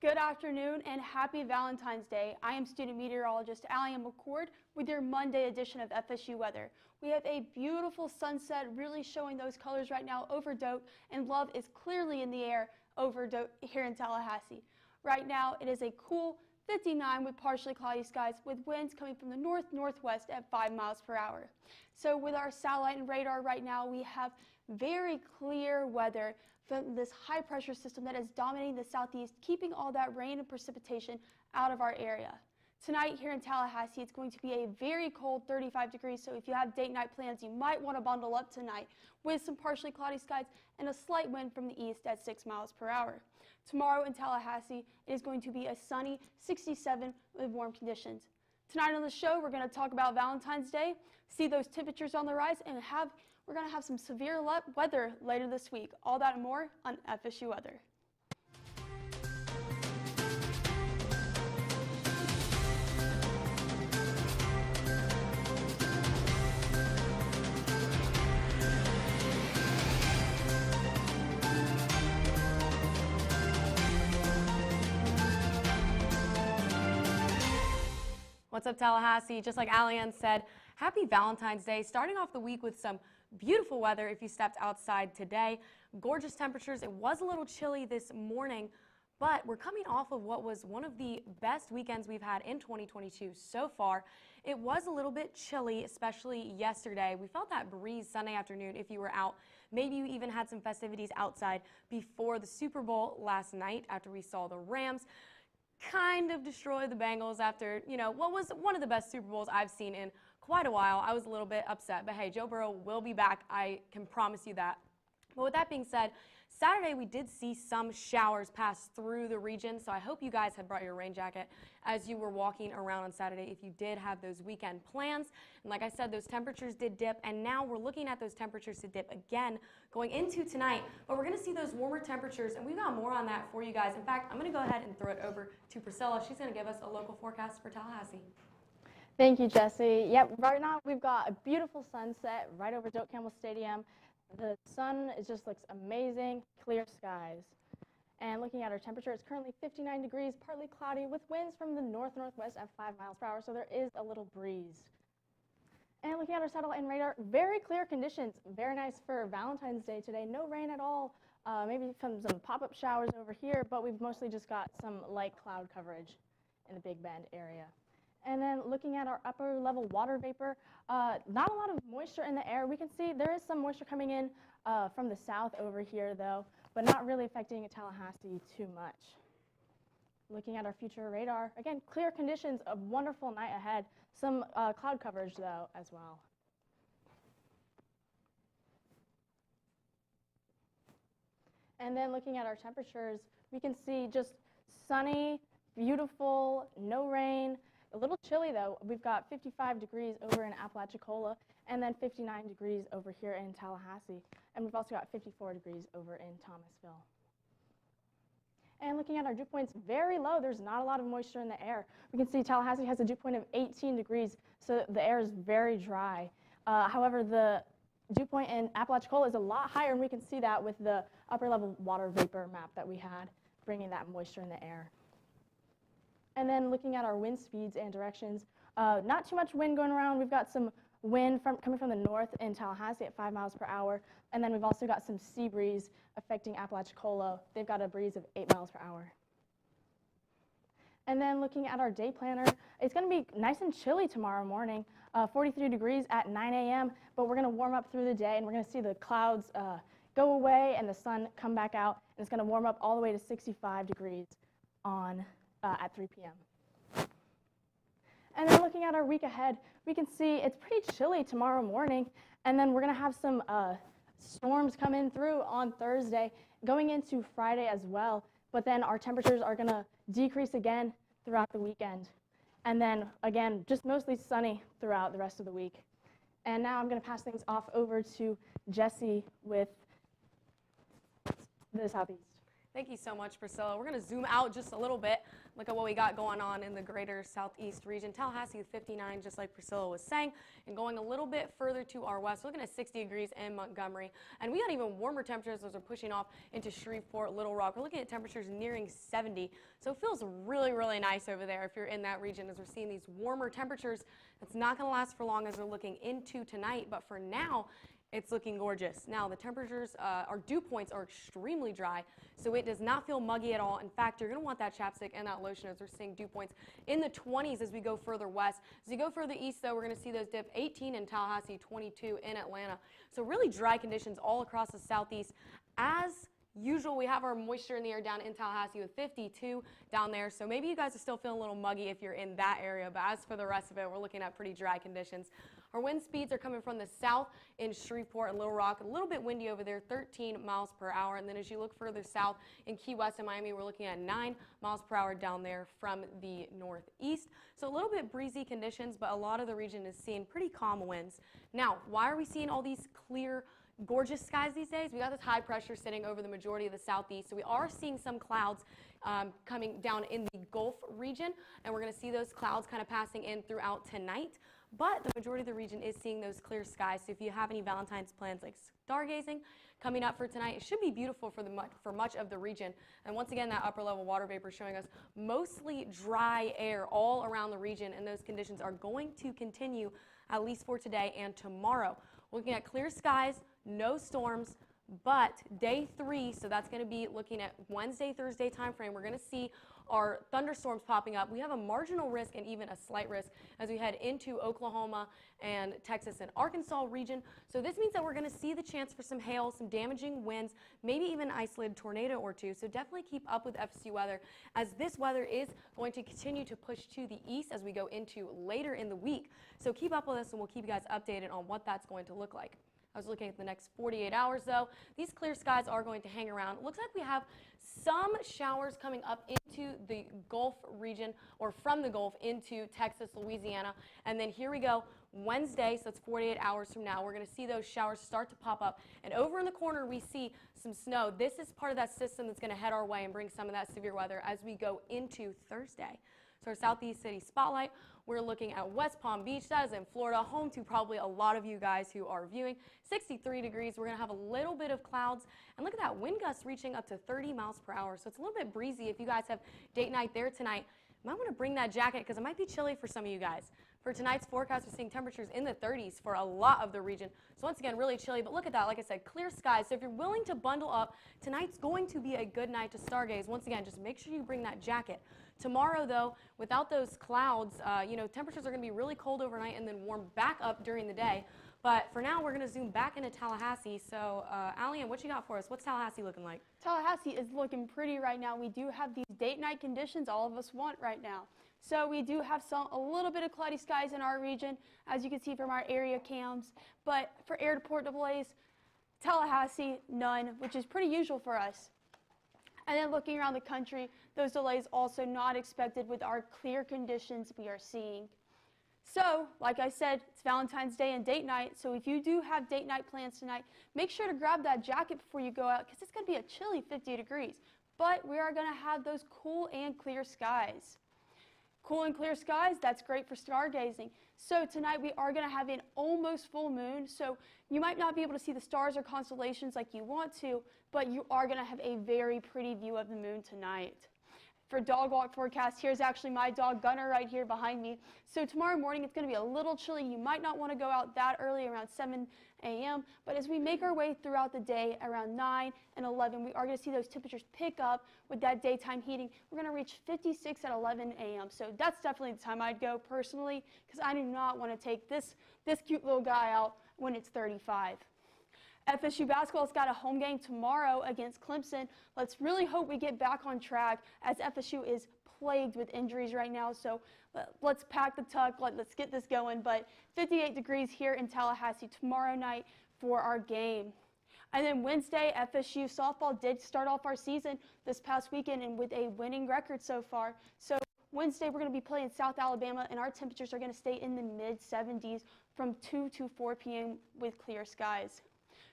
Good afternoon and happy Valentine's Day. I am student meteorologist Allie McCord with your Monday edition of FSU weather. We have a beautiful sunset really showing those colors right now over Drought, and love is clearly in the air over Drought here in Tallahassee. Right now it is a cool 59 with partially cloudy skies with winds coming from the north-northwest at 5 miles per hour. So with our satellite and radar right now, we have very clear weather from this high pressure system that is dominating the southeast, keeping all that rain and precipitation out of our area. Tonight here in Tallahassee, it's going to be a very cold 35 degrees, so if you have date night plans, you might want to bundle up tonight with some partially cloudy skies and a slight wind from the east at 6 miles per hour. Tomorrow in Tallahassee, it is going to be a sunny 67 with warm conditions. Tonight on the show, we're going to talk about Valentine's Day, see those temperatures on the rise, and we're going to have some severe weather later this week. All that and more on FSU Weather. What's up, Tallahassee? Just like Alliann said, happy Valentine's Day. Starting off the week with some beautiful weather if you stepped outside today. Gorgeous temperatures. It was a little chilly this morning, but we're coming off of what was one of the best weekends we've had in 2022 so far. It was a little bit chilly, especially yesterday. We felt that breeze Sunday afternoon if you were out. Maybe you even had some festivities outside before the Super Bowl last night after we saw the Rams kind of destroy the Bengals after, what was one of the best Super Bowls I've seen in quite a while. I was a little bit upset, but hey, Joe Burrow will be back. I can promise you that. But with that being said, Saturday we did see some showers pass through the region, so I hope you guys had brought your rain jacket as you were walking around on Saturday if you did have those weekend plans. And like I said, those temperatures did dip, and now we're looking at those temperatures to dip again going into tonight. But we're going to see those warmer temperatures, and we've got more on that for you guys. In fact, I'm going to go ahead and throw it over to Priscilla. She's going to give us a local forecast for Tallahassee. Thank you, Jesse. Yep, right now we've got a beautiful sunset right over Drought Campbell Stadium. The sun just looks amazing, clear skies. And looking at our temperature, it's currently 59 degrees, partly cloudy, with winds from the north-northwest at 5 miles per hour, so there is a little breeze. And looking at our satellite and radar, very clear conditions, very nice for Valentine's Day today. No rain at all, maybe some pop-up showers over here, but we've mostly just got some light cloud coverage in the Big Bend area. And then looking at our upper level water vapor, not a lot of moisture in the air. We can see there is some moisture coming in from the south over here though, but not really affecting Tallahassee too much. Looking at our future radar, again, clear conditions, a wonderful night ahead. Some cloud coverage though as well. And then looking at our temperatures, we can see just sunny, beautiful, no rain. A little chilly though. We've got 55 degrees over in Apalachicola and then 59 degrees over here in Tallahassee. And we've also got 54 degrees over in Thomasville. And looking at our dew points, very low. There's not a lot of moisture in the air. We can see Tallahassee has a dew point of 18 degrees, so the air is very dry. However, the dew point in Apalachicola is a lot higher, and we can see that with the upper level water vapor map that we had, bringing that moisture in the air. And then looking at our wind speeds and directions, not too much wind going around. We've got some wind coming from the north in Tallahassee at 5 miles per hour. And then we've also got some sea breeze affecting Apalachicola. They've got a breeze of 8 miles per hour. And then looking at our day planner, it's going to be nice and chilly tomorrow morning, 43 degrees at 9 a.m. But we're going to warm up through the day, and we're going to see the clouds go away and the sun come back out. And it's going to warm up all the way to 65 degrees at 3 p.m. And then looking at our week ahead, we can see it's pretty chilly tomorrow morning, and then we're going to have some storms come in through on Thursday, going into Friday as well, but then our temperatures are going to decrease again throughout the weekend. And then, again, just mostly sunny throughout the rest of the week. And now I'm going to pass things off over to Jesse with the Southeast. Thank you so much, Priscilla. We're going to zoom out just a little bit, look at what we got going on in the greater southeast region. Tallahassee with 59, just like Priscilla was saying, and going a little bit further to our west, looking at 60 degrees in Montgomery. And we got even warmer temperatures as we're pushing off into Shreveport, Little Rock. We're looking at temperatures nearing 70, so it feels really, really nice over there if you're in that region as we're seeing these warmer temperatures. It's not going to last for long as we're looking into tonight, but for now, it's looking gorgeous. Now, the temperatures, our dew points are extremely dry, so it does not feel muggy at all. In fact, you're going to want that chapstick and that lotion as we're seeing dew points in the 20s as we go further west. As you go further east, though, we're going to see those dip 18 in Tallahassee, 22 in Atlanta. So really dry conditions all across the southeast. As usual, we have our moisture in the air down in Tallahassee with 52 down there, so maybe you guys are still feeling a little muggy if you're in that area, but as for the rest of it, we're looking at pretty dry conditions. Our wind speeds are coming from the south in Shreveport and Little Rock, a little bit windy over there, 13 miles per hour, and then as you look further south in Key West and Miami, we're looking at 9 miles per hour down there from the northeast. So a little bit breezy conditions, but a lot of the region is seeing pretty calm winds. Now, why are we seeing all these clear, gorgeous skies these days? We got this high pressure sitting over the majority of the southeast, so we are seeing some clouds coming down in the Gulf region, and we're going to see those clouds kind of passing in throughout tonight. But the majority of the region is seeing those clear skies, so if you have any Valentine's plans like stargazing coming up for tonight, it should be beautiful for much of the region. And once again, that upper level water vapor showing us mostly dry air all around the region, and those conditions are going to continue at least for today and tomorrow. Looking at clear skies, no storms, but day 3, so that's going to be looking at Wednesday, Thursday time frame, we're going to see our thunderstorms popping up. We have a marginal risk and even a slight risk as we head into Oklahoma and Texas and Arkansas region. So this means that we're going to see the chance for some hail, some damaging winds, maybe even an isolated tornado or two. So definitely keep up with FSU weather, as this weather is going to continue to push to the east as we go into later in the week. So keep up with us and we'll keep you guys updated on what that's going to look like. I was looking at the next 48 hours, though. These clear skies are going to hang around. It looks like we have some showers coming up into the Gulf region, or from the Gulf into Texas, Louisiana. And then here we go, Wednesday, so that's 48 hours from now. We're going to see those showers start to pop up. And over in the corner, we see some snow. This is part of that system that's going to head our way and bring some of that severe weather as we go into Thursday. So our Southeast City Spotlight, we're looking at West Palm Beach. That is in Florida, home to probably a lot of you guys who are viewing. 63 degrees. We're going to have a little bit of clouds. And look at that, wind gusts reaching up to 30 miles per hour. So it's a little bit breezy. If you guys have date night there tonight, you might want to bring that jacket because it might be chilly for some of you guys. For tonight's forecast, we're seeing temperatures in the 30s for a lot of the region. So once again, really chilly, but look at that. Like I said, clear skies. So if you're willing to bundle up, tonight's going to be a good night to stargaze. Once again, just make sure you bring that jacket. Tomorrow, though, without those clouds, temperatures are going to be really cold overnight and then warm back up during the day. But for now, we're going to zoom back into Tallahassee. So, Allian, what you got for us? What's Tallahassee looking like? Tallahassee is looking pretty right now. We do have these date-night conditions all of us want right now. So we do have a little bit of cloudy skies in our region, as you can see from our area cams. But for air-to-port delays, Tallahassee, none, which is pretty usual for us. And then looking around the country, those delays also not expected with our clear conditions we are seeing. So, like I said, it's Valentine's Day and date night, so if you do have date night plans tonight, make sure to grab that jacket before you go out because it's going to be a chilly 50 degrees. But we are going to have those cool and clear skies. Cool and clear skies, that's great for stargazing. So tonight we are going to have an almost full moon, so you might not be able to see the stars or constellations like you want to, but you are going to have a very pretty view of the moon tonight. For dog walk forecast, here's actually my dog Gunner right here behind me. So tomorrow morning it's going to be a little chilly. You might not want to go out that early, around 7 a.m., but as we make our way throughout the day around 9 and 11, we are going to see those temperatures pick up with that daytime heating. We're going to reach 56 at 11 a.m., so that's definitely the time I'd go personally because I do not want to take this cute little guy out when it's 35. FSU basketball's got a home game tomorrow against Clemson. Let's really hope we get back on track as FSU is plagued with injuries right now. So let's pack the tuck, let's get this going. But 58 degrees here in Tallahassee tomorrow night for our game. And then Wednesday, FSU softball did start off our season this past weekend and with a winning record so far. So Wednesday we're going to be playing South Alabama and our temperatures are going to stay in the mid-70s from 2 to 4 p.m. with clear skies.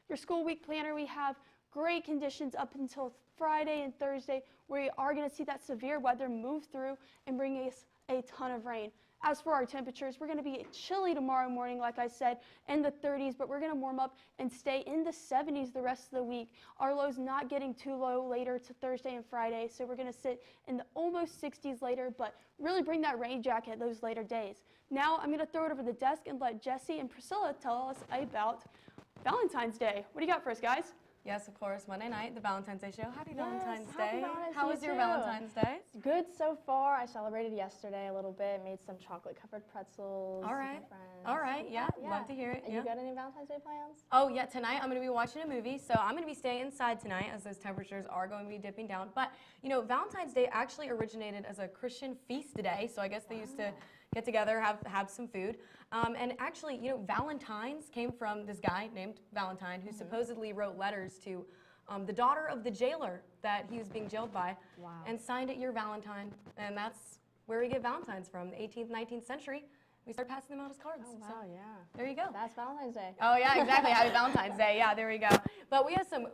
Your school week planner we have great conditions up until Friday and Thursday, where we are going to see that severe weather move through and bring us a ton of rain. As for our temperatures, we're going to be chilly tomorrow morning, like I said, in the 30s, but we're going to warm up and stay in the 70s the rest of the week. Our lows not getting too low later to Thursday and Friday, so we're going to sit in the almost 60s later, but really bring that rain jacket those later days. Now I'm going to throw it over the desk and let Jesse and Priscilla tell us about Valentine's Day. What do you got for us, guys? Yes, of course, Monday night, the Valentine's Day show. Happy Yes, Valentine's happy Day. Valentine's How to was you your too. Valentine's Day? Good so far. I celebrated yesterday a little bit, made some chocolate-covered pretzels All with right. my friends. All right, yeah, love to hear it. And Yeah. you got any Valentine's Day plans? Oh, yeah, tonight I'm going to be watching a movie, so I'm going to be staying inside tonight as those temperatures are going to be dipping down. But, you know, Valentine's Day actually originated as a Christian feast day, so I guess they used to get together, have some food. And actually, you know, Valentine's came from this guy named Valentine who supposedly wrote letters to the daughter of the jailer that he was being jailed by, Wow. and signed it Your Valentine. And that's where we get Valentines from, the 18th, 19th century. We started passing them out as cards. Oh, wow, So yeah. there you go. That's Valentine's Day. Oh, yeah, exactly. Happy Valentine's Day. Yeah, there we go. But we have some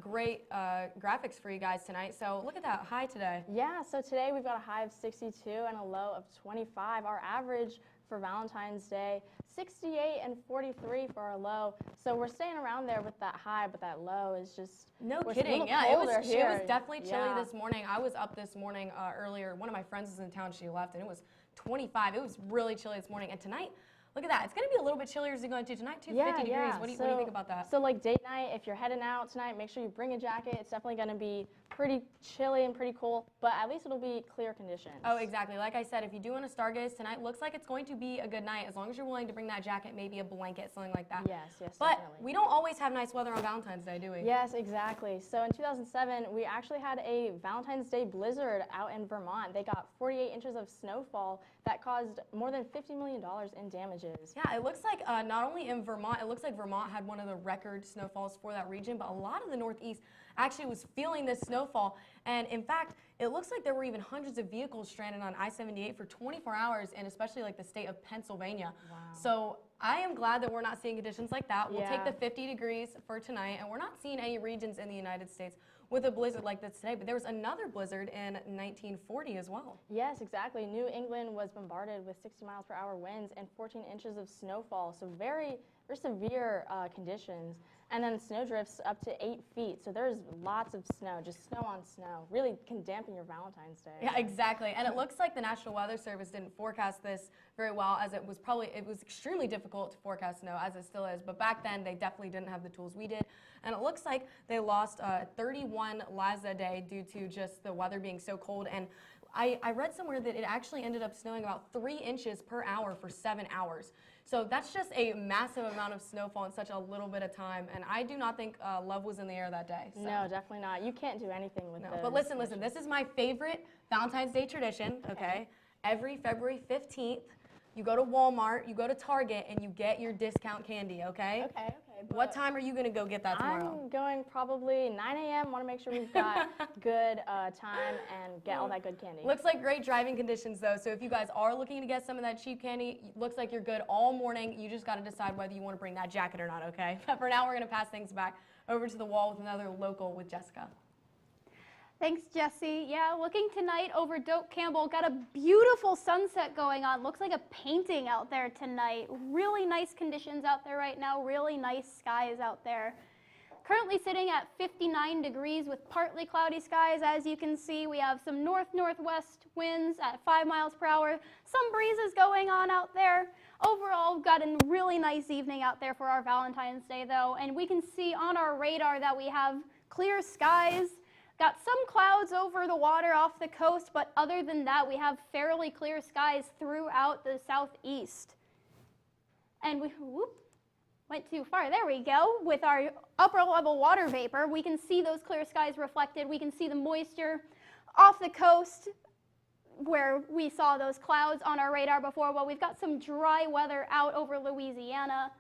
great graphics for you guys tonight. So look at that high today. Yeah, so today we've got a high of 62 and a low of 25. Our average for Valentine's Day, 68 and 43 for our low. So we're staying around there with that high, but that low is just No we're a kidding. little Yeah, it was colder definitely chilly Yeah. this morning. I was up this morning earlier. One of my friends was in town. She left, and it was 25. It was really chilly this morning. And tonight, look at that. It's going to be a little bit chillier as it's going to tonight, too. 50 degrees. What do you think about that? So like date night, if you're heading out tonight, make sure you bring a jacket. It's definitely going to be pretty chilly and pretty cool, but at least it'll be clear conditions. Oh, exactly. Like I said, if you do want to stargaze tonight, looks like it's going to be a good night as long as you're willing to bring that jacket, maybe a blanket, something like that. Yes, But definitely. we don't always have nice weather on Valentine's Day, do we? Yes, exactly. So in 2007, we actually had a Valentine's Day blizzard out in Vermont. They got 48 inches of snowfall that caused more than $50 million in damages. Yeah, it looks like not only in Vermont, it looks like Vermont had one of the record snowfalls for that region, but a lot of the Northeast actually was feeling this snowfall. And in fact, it looks like there were even hundreds of vehicles stranded on I-78 for 24 hours, and especially like the state of Pennsylvania. Wow. So I am glad that we're not seeing conditions like that. We'll take Yeah. the 50 degrees for tonight, and we're not seeing any regions in the United States with a blizzard like this today, but there was another blizzard in 1940 as well. Yes, exactly. New England was bombarded with 60 miles per hour winds and 14 inches of snowfall, so very, very severe conditions. And then snow drifts up to 8 feet, so there's lots of snow, just snow on snow. Really can dampen your Valentine's Day. Yeah, exactly. And it looks like the National Weather Service didn't forecast this very well, as it was extremely difficult to forecast snow, as it still is. But back then, they definitely didn't have the tools we did. And it looks like they lost 31 lives a day due to just the weather being so cold. And I read somewhere that it actually ended up snowing about 3 inches per hour for 7 hours. So that's just a massive amount of snowfall in such a little bit of time. And I do not think love was in the air that day. So. No, definitely not. You can't do anything with No, this. but listen, this is my favorite Valentine's Day tradition, okay? Every February 15th, you go to Walmart, you go to Target, and you get your discount candy, okay? Okay. What time are you going to go get that tomorrow? I'm going probably 9 a.m. Want to make sure we've got good time and get all that good candy. Looks like great driving conditions, though, so if you guys are looking to get some of that cheap candy, looks like you're good all morning. You just got to decide whether you want to bring that jacket or not, okay? But for now, we're going to pass things back over to the wall with another local with Jessica. Thanks, Jesse. Yeah, looking tonight over Doak Campbell. Got a beautiful sunset going on. Looks like a painting out there tonight. Really nice conditions out there right now. Really nice skies out there. Currently sitting at 59 degrees with partly cloudy skies. As you can see, we have some north-northwest winds at 5 miles per hour. Some breezes going on out there. Overall, we've got a really nice evening out there for our Valentine's Day, though. And we can see on our radar that we have clear skies. Got some clouds over the water off the coast, but other than that, we have fairly clear skies throughout the southeast. And we went too far. There we go. With our upper level water vapor, we can see those clear skies reflected. We can see the moisture off the coast where we saw those clouds on our radar before. Well, we've got some dry weather out over Louisiana.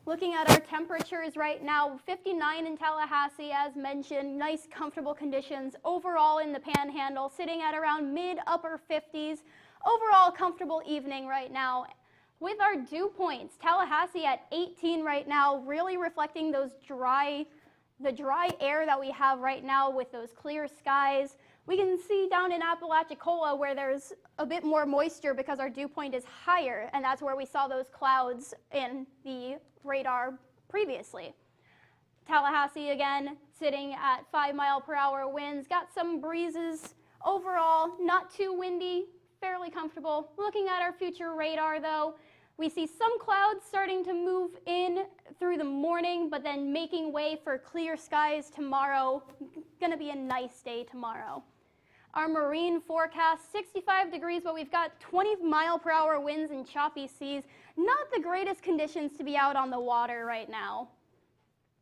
Looking at our temperatures right now, 59 in Tallahassee, as mentioned, nice comfortable conditions. Overall in the Panhandle, sitting at around mid-upper 50s. Overall comfortable evening right now. With our dew points, Tallahassee at 18 right now, really reflecting the dry air that we have right now with those clear skies. We can see down in Apalachicola where there's a bit more moisture because our dew point is higher, and that's where we saw those clouds in the radar previously. Tallahassee again sitting at 5-mile-per-hour winds, got some breezes. Overall, not too windy, fairly comfortable. Looking at our future radar though, we see some clouds starting to move in through the morning, but then making way for clear skies tomorrow. Gonna be a nice day tomorrow. Our marine forecast, 65 degrees, but we've got 20-mile-per-hour winds and choppy seas. Not the greatest conditions to be out on the water right now.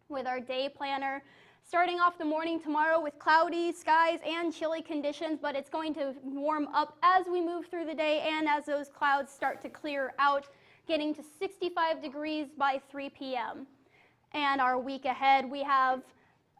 With our day planner, starting off the morning tomorrow with cloudy skies and chilly conditions, but it's going to warm up as we move through the day and as those clouds start to clear out, getting to 65 degrees by 3 p.m. And our week ahead, we have,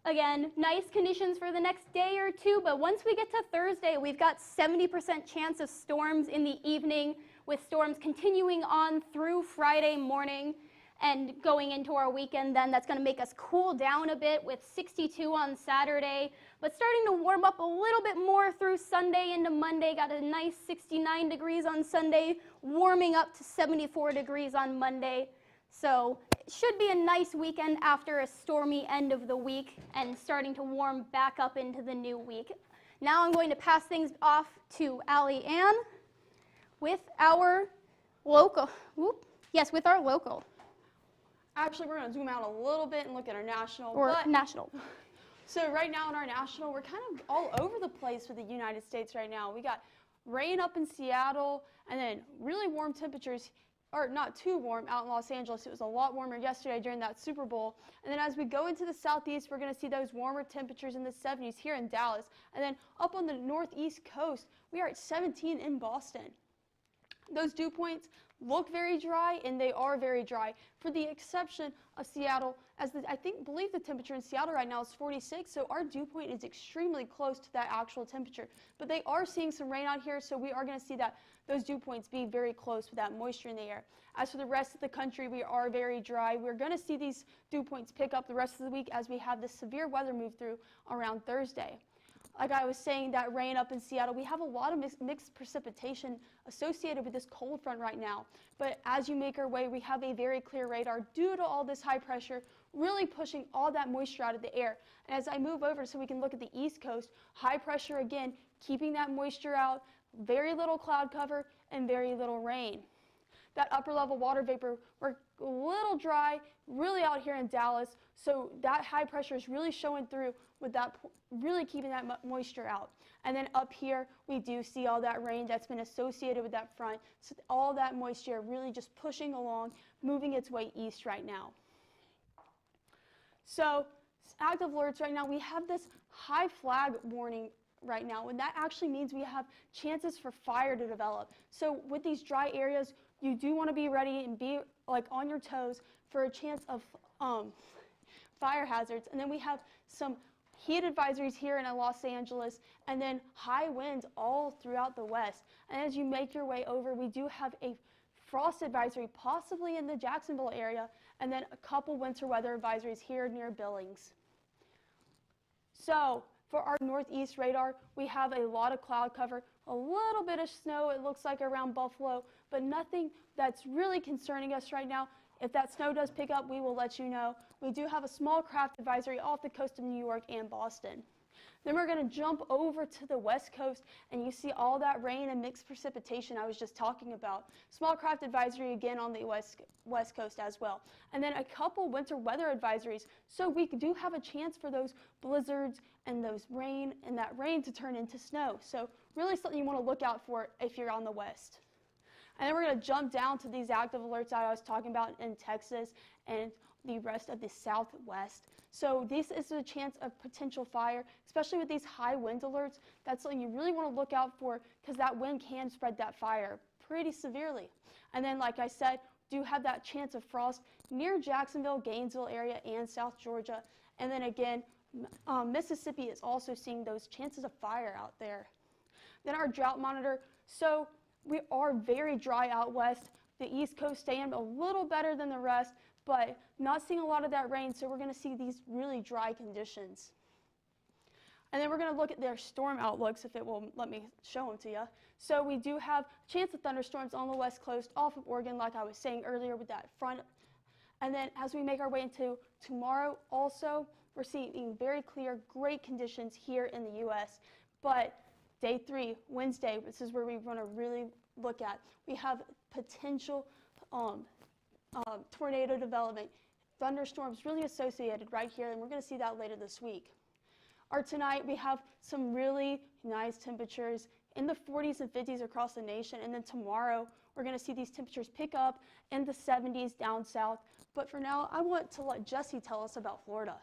again, nice conditions for the next day or two, but once we get to Thursday, we've got 70% chance of storms in the evening, with storms continuing on through Friday morning. And going into our weekend, then that's going to make us cool down a bit with 62 on Saturday, but starting to warm up a little bit more through Sunday into Monday. Got a nice 69 degrees on Sunday, warming up to 74 degrees on Monday. So it should be a nice weekend after a stormy end of the week and starting to warm back up into the new week. Now I'm going to pass things off to Allie Ann with our local. With our local. Actually, we're going to zoom out a little bit and look at our national. National. So right now in our national, we're kind of all over the place with the United States right now. We got rain up in Seattle, and then really warm temperatures, or not too warm, out in Los Angeles. It was a lot warmer yesterday during that Super Bowl. And then as we go into the southeast, we're going to see those warmer temperatures in the 70s here in Dallas. And then up on the northeast coast, we are at 17 in Boston. Those dew points look very dry, and they are very dry, for the exception of Seattle, as believe the temperature in Seattle right now is 46, so our dew point is extremely close to that actual temperature. But they are seeing some rain out here, so we are going to see that those dew points be very close with that moisture in the air. As for the rest of the country, we are very dry. We're going to see these dew points pick up the rest of the week as we have this severe weather move through around Thursday. Like I was saying, that rain up in Seattle, we have a lot of mixed precipitation associated with this cold front right now. But as you make our way, we have a very clear radar due to all this high pressure really pushing all that moisture out of the air. And as I move over so we can look at the East Coast, high pressure again, keeping that moisture out, very little cloud cover, and very little rain. That upper level water vapor, we're a little dry, really out here in Dallas, so that high pressure is really showing through with that, really keeping that moisture out. And then up here, we do see all that rain that's been associated with that front, so all that moisture really just pushing along, moving its way east right now. So active alerts right now, we have this high flag warning right now, and that actually means we have chances for fire to develop. So with these dry areas, you do want to be ready and be on your toes for a chance of fire hazards. And then we have some heat advisories here in Los Angeles, and then high winds all throughout the west. And as you make your way over, we do have a frost advisory possibly in the Jacksonville area, and then a couple winter weather advisories here near Billings. So for our northeast radar, we have a lot of cloud cover, a little bit of snow, it looks like around Buffalo, but nothing that's really concerning us right now. If that snow does pick up, we will let you know. We do have a small craft advisory off the coast of New York and Boston. Then we're going to jump over to the west coast, and you see all that rain and mixed precipitation I was just talking about. Small craft advisory again on the west coast as well. And then a couple winter weather advisories. So we do have a chance for those blizzards and those rain and that rain to turn into snow. So really something you want to look out for if you're on the west. And then we're going to jump down to these active alerts that I was talking about in Texas and the rest of the southwest. So this is a chance of potential fire, especially with these high wind alerts. That's something you really want to look out for, because that wind can spread that fire pretty severely. And then, like I said, do have that chance of frost near Jacksonville, Gainesville area, and South Georgia. And then again, Mississippi is also seeing those chances of fire out there. Then our drought monitor. So we are very dry out west, The East Coast staying a little better than the rest, but not seeing a lot of that rain, so we're going to see these really dry conditions. And then we're going to look at their storm outlooks, if it will let me show them to you. So we do have a chance of thunderstorms on the west coast off of Oregon, like I was saying earlier with that front. And then as we make our way into tomorrow also, we're seeing very clear, great conditions here in the U.S. But day 3, Wednesday, this is where we want to really look at. We have potential tornado development, thunderstorms really associated right here, and we're going to see that later this week. Or tonight, we have some really nice temperatures in the 40s and 50s across the nation, and then tomorrow, we're going to see these temperatures pick up in the 70s down south. But for now, I want to let Jesse tell us about Florida.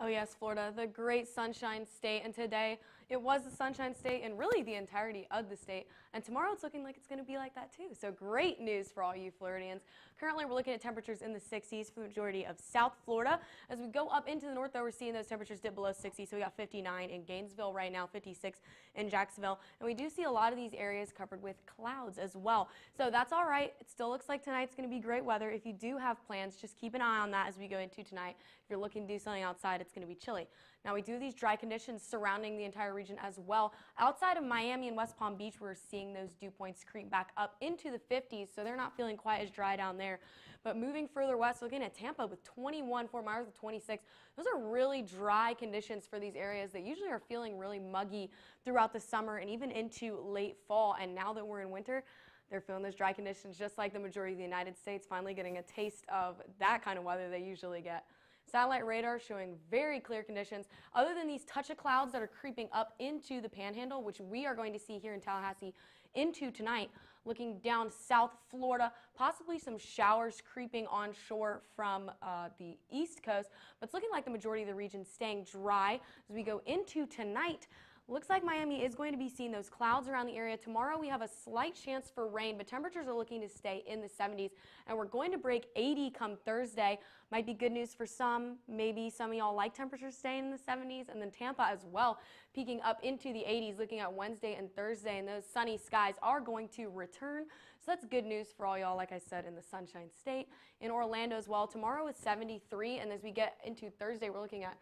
Oh yes, Florida, the great Sunshine State, and today it was the Sunshine State and really the entirety of the state, and tomorrow it's looking like it's going to be like that too. So great news for all you Floridians. Currently we're looking at temperatures in the 60s for the majority of South Florida. As we go up into the north though, we're seeing those temperatures dip below 60, so we got 59 in Gainesville right now, 56 in Jacksonville, and we do see a lot of these areas covered with clouds as well. So that's all right. It still looks like tonight's going to be great weather. If you do have plans, just keep an eye on that as we go into tonight. If you're looking to do something outside, it's going to be chilly. Now we do have these dry conditions surrounding the entire region as well. Outside of Miami and West Palm Beach, we're seeing those dew points creep back up into the 50s, so they're not feeling quite as dry down there. But moving further west, looking at Tampa with 21, Fort Myers with 26, those are really dry conditions for these areas that usually are feeling really muggy throughout the summer and even into late fall. And now that we're in winter, they're feeling those dry conditions just like the majority of the United States, finally getting a taste of that kind of weather they usually get. Satellite radar showing very clear conditions other than these touch of clouds that are creeping up into the panhandle, which we are going to see here in Tallahassee into tonight. Looking down South Florida, possibly some showers creeping onshore from the East Coast, but it's looking like the majority of the region staying dry as we go into tonight. Looks like Miami is going to be seeing those clouds around the area. Tomorrow we have a slight chance for rain, but temperatures are looking to stay in the 70s, and we're going to break 80 come Thursday. Might be good news for some. Maybe some of y'all like temperatures staying in the 70s, and then Tampa as well, peaking up into the 80s looking at Wednesday and Thursday, and those sunny skies are going to return. So that's good news for all y'all, like I said, in the Sunshine State. In Orlando as well, tomorrow is 73, and as we get into Thursday, we're looking at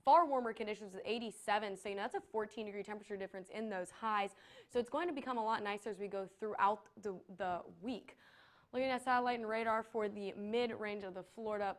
far warmer conditions with 87, so that's a 14-degree temperature difference in those highs. So it's going to become a lot nicer as we go throughout the week. Looking at satellite and radar for the mid-range of the Florida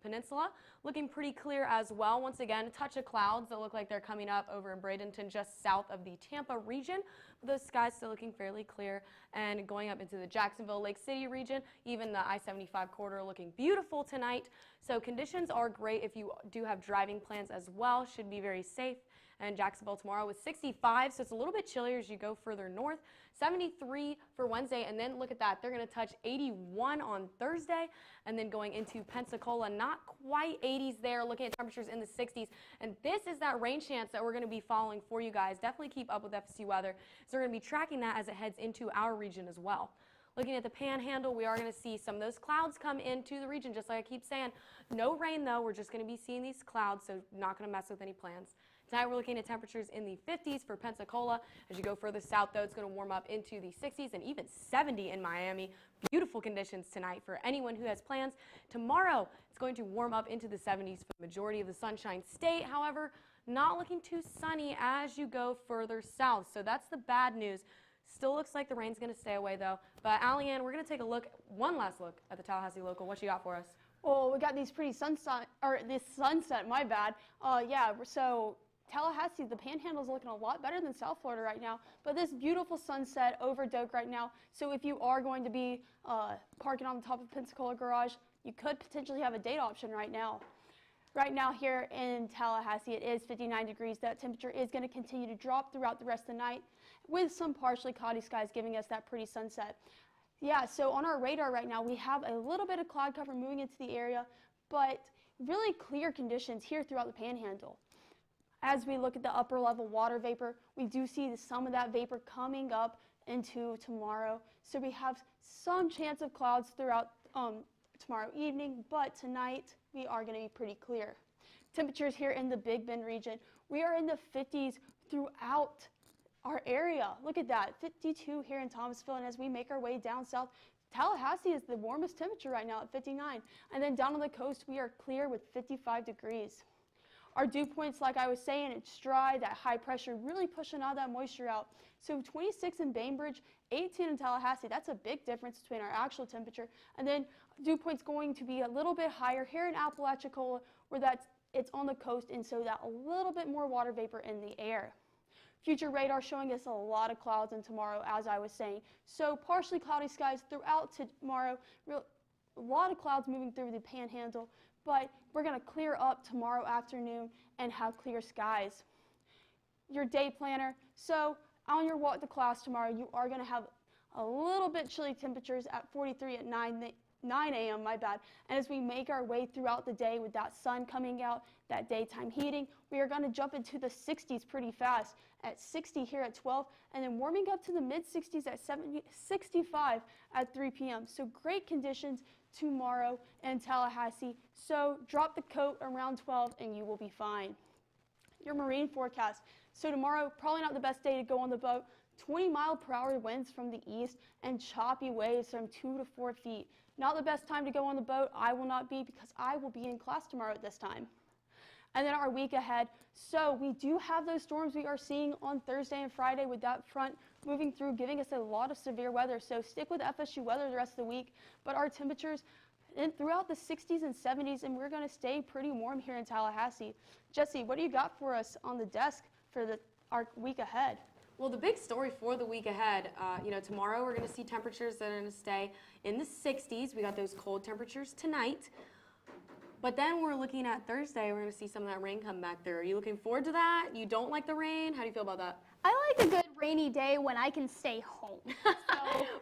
peninsula, looking pretty clear as well. Once again, a touch of clouds that look like they're coming up over in Bradenton, just south of the Tampa region. Those skies still looking fairly clear, and going up into the Jacksonville, Lake City region, even the I-75 corridor looking beautiful tonight. So conditions are great if you do have driving plans as well. Should be very safe. And Jacksonville tomorrow with 65, so it's a little bit chillier as you go further north. 73 for Wednesday, and then look at that. They're going to touch 81 on Thursday, and then going into Pensacola, not quite 80s there, looking at temperatures in the 60s. And this is that rain chance that we're going to be following for you guys. Definitely keep up with FSU weather. So we're going to be tracking that as it heads into our region as well. Looking at the panhandle, we are going to see some of those clouds come into the region, just like I keep saying. No rain, though. We're just going to be seeing these clouds, so not going to mess with any plans. Tonight we're looking at temperatures in the 50s for Pensacola. As you go further south, though, it's going to warm up into the 60s and even 70 in Miami. Beautiful conditions tonight for anyone who has plans. Tomorrow, it's going to warm up into the 70s for the majority of the Sunshine State. However, not looking too sunny as you go further south. So that's the bad news. Still looks like the rain's going to stay away, though. But Allie-Ann, we're going to take a look, one last look at the Tallahassee Local. What you got for us? Well, we got these pretty this sunset, my bad. Yeah, so Tallahassee, the panhandle is looking a lot better than South Florida right now, but this beautiful sunset over Doak right now. So if you are going to be parking on the top of Pensacola Garage, you could potentially have a date option right now. Right now here in Tallahassee, it is 59 degrees. That temperature is going to continue to drop throughout the rest of the night with some partially cloudy skies giving us that pretty sunset. Yeah, so on our radar right now, we have a little bit of cloud cover moving into the area, but really clear conditions here throughout the panhandle. As we look at the upper level water vapor, we do see some of that vapor coming up into tomorrow. So we have some chance of clouds throughout tomorrow evening, but tonight we are going to be pretty clear. Temperatures here in the Big Bend region, we are in the 50s throughout our area. Look at that, 52 here in Thomasville, and as we make our way down south, Tallahassee is the warmest temperature right now at 59. And then down on the coast, we are clear with 55 degrees. Our dew points, like I was saying, it's dry, that high pressure really pushing all that moisture out. So 26 in Bainbridge, 18 in Tallahassee. That's a big difference between our actual temperature. And then dew points going to be a little bit higher here in Apalachicola, where it's on the coast, and so that a little bit more water vapor in the air. Future radar showing us a lot of clouds in tomorrow, as I was saying. So partially cloudy skies throughout tomorrow. A lot of clouds moving through the panhandle, but we're going to clear up tomorrow afternoon and have clear skies. Your day planner. So on your walk to class tomorrow, you are going to have a little bit chilly temperatures at 43 at 9 a.m., And as we make our way throughout the day with that sun coming out, that daytime heating, we are going to jump into the 60s pretty fast at 60 here at 12, and then warming up to the mid-60s at 65 at 3 p.m. So great conditions tomorrow in Tallahassee. So drop the coat around 12 and you will be fine. Your marine forecast. So tomorrow, probably not the best day to go on the boat. 20-mile-per-hour winds from the east and choppy waves from 2 to 4 feet. Not the best time to go on the boat. I will not be, because I will be in class tomorrow at this time. And then our week ahead. So we do have those storms we are seeing on Thursday and Friday with that front moving through, giving us a lot of severe weather. So stick with FSU weather the rest of the week. But our temperatures throughout the 60s and 70s, and we're going to stay pretty warm here in Tallahassee. Jesse, what do you got for us on the desk for our week ahead? Well, the big story for the week ahead, tomorrow we're going to see temperatures that are going to stay in the 60s. We got those cold temperatures tonight. But then we're looking at Thursday, we're going to see some of that rain come back through. Are you looking forward to that? You don't like the rain? How do you feel about that? I like a good rainy day when I can stay home. So,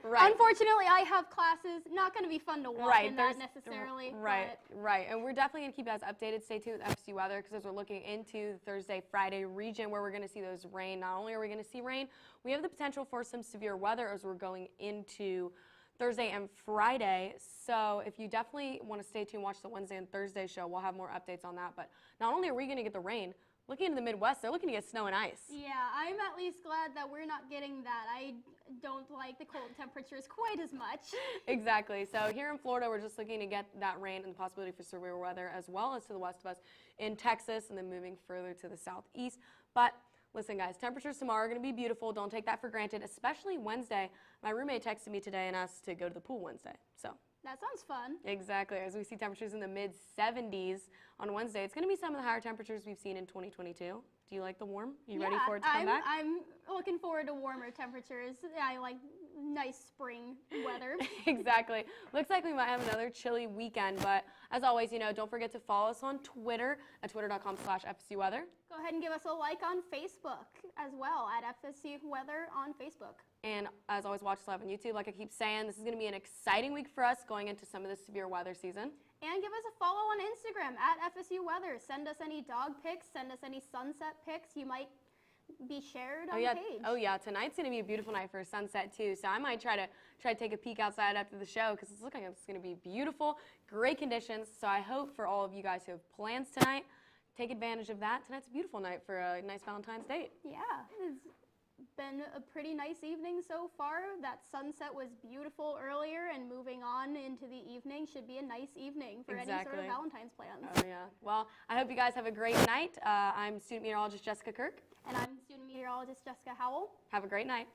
Right. Unfortunately, I have classes. Not going to be fun to walk in that necessarily. Right. And we're definitely going to keep you guys updated. Stay tuned with FSU weather, because as we're looking into the Thursday, Friday region where we're going to see those rain, not only are we going to see rain, we have the potential for some severe weather as we're going into Thursday and Friday. So if you definitely want to stay tuned, watch the Wednesday and Thursday show, we'll have more updates on that. But not only are we going to get the rain, looking into the Midwest, they're looking to get snow and ice. Yeah, I'm at least glad that we're not getting that. I don't like the cold temperatures quite as much. Exactly. So here in Florida, we're just looking to get that rain and the possibility for severe weather, as well as to the west of us in Texas, and then moving further to the southeast. But listen, guys, temperatures tomorrow are going to be beautiful. Don't take that for granted, especially Wednesday. My roommate texted me today and asked to go to the pool Wednesday. So That sounds fun. exactly. As we see temperatures in the mid-70s on Wednesday, it's going to be some of the higher temperatures we've seen in 2022. Do you like the warm? You ready for it to come back? I'm looking forward to warmer temperatures. I like nice spring weather. Exactly. Looks like we might have another chilly weekend, but as always, don't forget to follow us on Twitter at twitter.com/FSU weather. Go ahead and give us a like on Facebook as well, at FSU Weather on Facebook. And as always, watch us live on YouTube. Like I keep saying, this is going to be an exciting week for us going into some of this severe weather season. And give us a follow on Instagram at FSU Weather. Send us any dog pics, send us any sunset pics you might be shared on the page. Oh yeah, tonight's going to be a beautiful night for a sunset too. So I might try to take a peek outside after the show, because it's looking like it's going to be beautiful, great conditions. So I hope for all of you guys who have plans tonight, take advantage of that. Tonight's a beautiful night for a nice Valentine's date. Yeah, it's been a pretty nice evening so far. That sunset was beautiful earlier, and moving on into the evening should be a nice evening for any sort of Valentine's plans. Oh yeah. Well, I hope you guys have a great night. I'm student meteorologist Jessica Kirk. And I'm student meteorologist Jessica Howell. Have a great night.